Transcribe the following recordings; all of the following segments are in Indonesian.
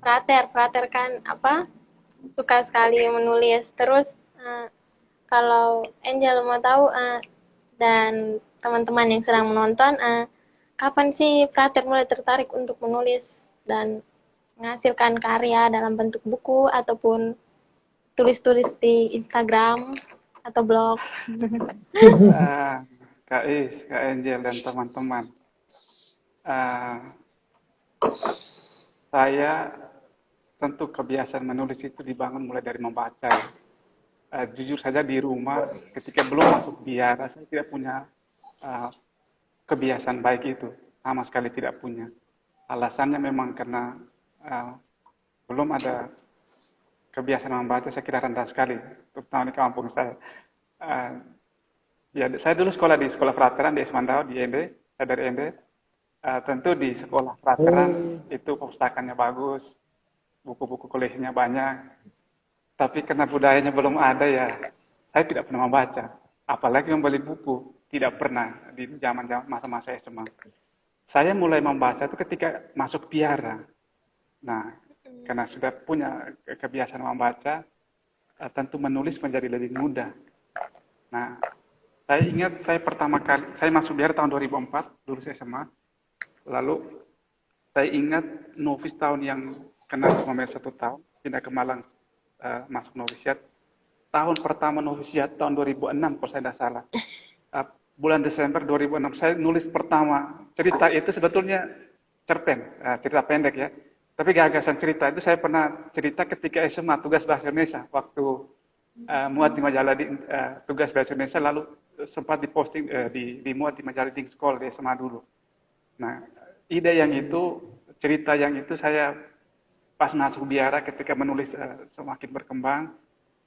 Prater kan suka sekali menulis. Terus kalau Angel mau tahu dan teman-teman yang sedang menonton, kapan sih Prater mulai tertarik untuk menulis dan menghasilkan karya dalam bentuk buku ataupun tulis-tulis di Instagram atau blog? Kak Is, Kak Angel, dan teman-teman. Saya tentu kebiasaan menulis itu dibangun mulai dari membaca. Ya. Jujur saja di rumah, ketika belum masuk biara, saya tidak punya kebiasaan baik itu. Sama sekali tidak punya. Alasannya memang karena belum ada kebiasaan membaca, saya kira rendah sekali, terutama di kampung saya. Ya, saya dulu sekolah di sekolah frateran di Esmandau di Ende, saya dari Ende. Tentu di sekolah frateran itu perpustakaannya bagus, buku-buku koleksinya banyak. Tapi karena budayanya belum ada ya, saya tidak pernah membaca. Apalagi membeli buku, tidak pernah di zaman masa-masa SMA. Saya mulai membaca itu ketika masuk biara. Nah, karena sudah punya kebiasaan membaca, tentu menulis menjadi lebih mudah. Nah, saya ingat saya pertama kali, saya masuk biara tahun 2004, lulus SMA. Lalu saya ingat novis tahun yang kena selama 1 tahun, pindah ke Malang masuk novisiat. Tahun pertama novisiat tahun 2006 kalau saya tidak salah. Bulan Desember 2006 saya nulis pertama. Cerita itu sebetulnya cerpen, cerita pendek ya. Tapi gagasan cerita itu saya pernah cerita ketika SMA tugas bahasa Indonesia waktu muat di majalah tugas bahasa Indonesia, lalu sempat diposting dimuat di majalah Ding School di SMA dulu. Nah, ide yang itu, cerita yang itu saya pas masuk biara ketika menulis semakin berkembang,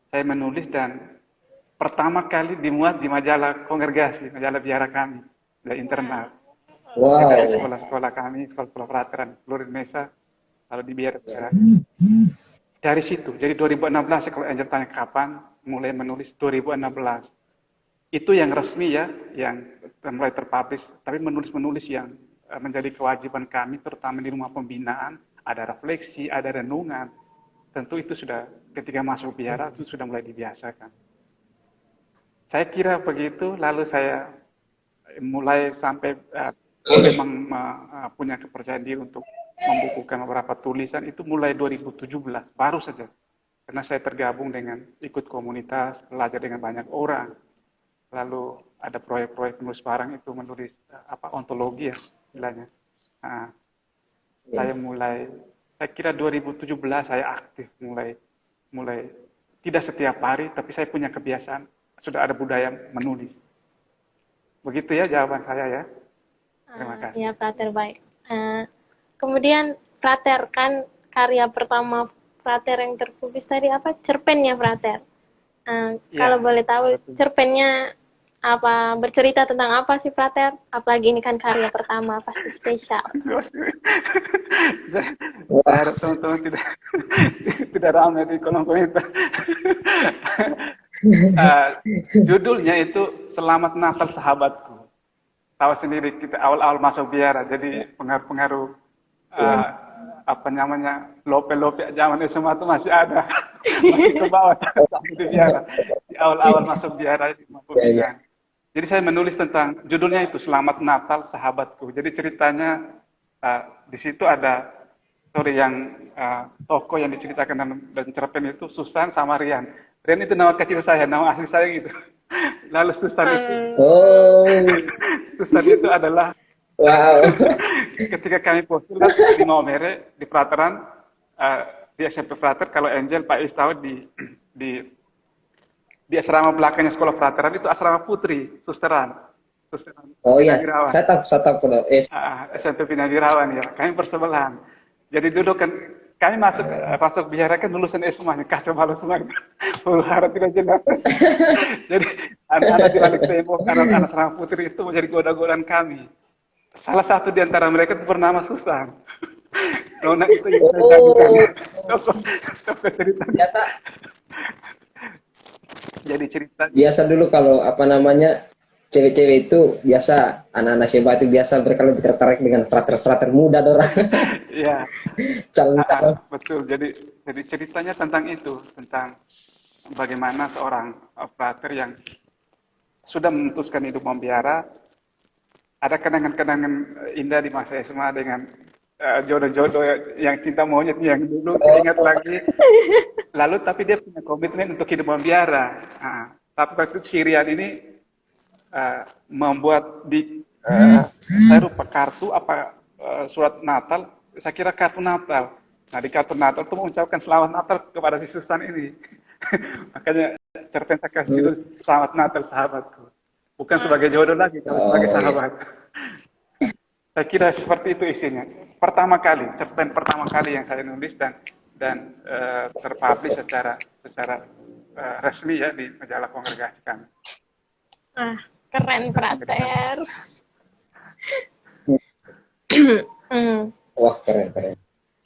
saya menulis dan pertama kali dimuat di majalah kongregasi, majalah biara kami, dari internal. Wow. Dari sekolah-sekolah kami, sekolah-sekolah frateran seluruh Indonesia, lalu di biara. Dari situ, jadi 2016 kalau Angel tanya kapan, mulai menulis 2016. Itu yang resmi ya, yang mulai terpublish, tapi menulis-menulis yang menjadi kewajiban kami, terutama di rumah pembinaan, ada refleksi, ada renungan. Tentu itu sudah ketika masuk biara itu sudah mulai dibiasakan. Saya kira begitu, lalu saya mulai sampai memang punya kepercayaan diri untuk membukukan beberapa tulisan itu mulai 2017, baru saja. Karena saya tergabung dengan ikut komunitas, belajar dengan banyak orang. Lalu ada proyek-proyek menulis barang itu menulis ontologi ya istilahnya. Nah, saya kira 2017 saya aktif mulai tidak setiap hari, tapi saya punya kebiasaan, sudah ada budaya menulis. Begitu ya jawaban saya ya. Terima kasih. Ya, Prater, baik. Kemudian Prater, kan karya pertama Prater yang terpublis tadi cerpennya Prater. Kalau boleh tahu cerpennya bercerita tentang apa sih Prater? Apalagi ini kan karya pertama, pasti spesial. Saya harap teman-teman tidak ramai di kolom komentar. Judulnya itu Selamat Natal Sahabatku. Tahu sendiri kita awal-awal masuk biara, jadi pengaruh-pengaruh lope-lope zaman SMA itu masih ada, masih ke bawah di biara. Di awal-awal masuk biara jadi saya menulis tentang judulnya itu Selamat Natal Sahabatku. Jadi ceritanya di situ ada story yang tokoh yang diceritakan dan cerpen itu Susan sama Rian. Rian itu nama kecil saya, nama asli saya gitu. Lalu Susan itu adalah ketika kami postulat di Maumere, di Prateran, di SMP Prater, kalau Angel Pak Is tahu di asrama belakangnya sekolah Prateran itu asrama putri, susteran. Oh iya, saya tahu benar. SMP Pinagirawan ya, kami bersebelahan. Jadi dulu kan kami masuk biara kan lulusan semuanya, kacau balau semuanya, huru hara tidak jelas. Jadi anak-anak di balik tembok, anak-anak asrama putri itu menjadi goda-godaan kami. Salah satu di antara mereka itu bernama Susan. Nona itu yang saya cerita. Biasa. Jadi cerita. Biasa dulu kalau cewek-cewek itu biasa, anak-anak Sheba itu biasa mereka lebih tertarik dengan frater-frater muda dorang. Iya. Calon. Betul. Jadi ceritanya tentang itu, tentang bagaimana seorang frater yang sudah memutuskan hidup membiara, ada kenangan-kenangan indah di masa SMA dengan jodoh-jodoh yang cinta monyet yang dulu ingat lagi. Lalu tapi dia punya komitmen untuk hidup membiara. Nah, tapi waktu Syrian ini membuat di saya lupa kartu apa surat Natal, saya kira kartu Natal. Nah di kartu Natal itu mengucapkan selamat Natal kepada si Susan ini. Makanya cerpen saya kasih judul Selamat Natal Sahabatku. Bukan sebagai jodoh lagi, tapi sebagai sahabat. Saya kira seperti itu isinya. Pertama kali, cerpen pertama kali yang saya nulis dan terpublish secara resmi ya di majalah kongregasi kami. Keren Frater. Wah, keren.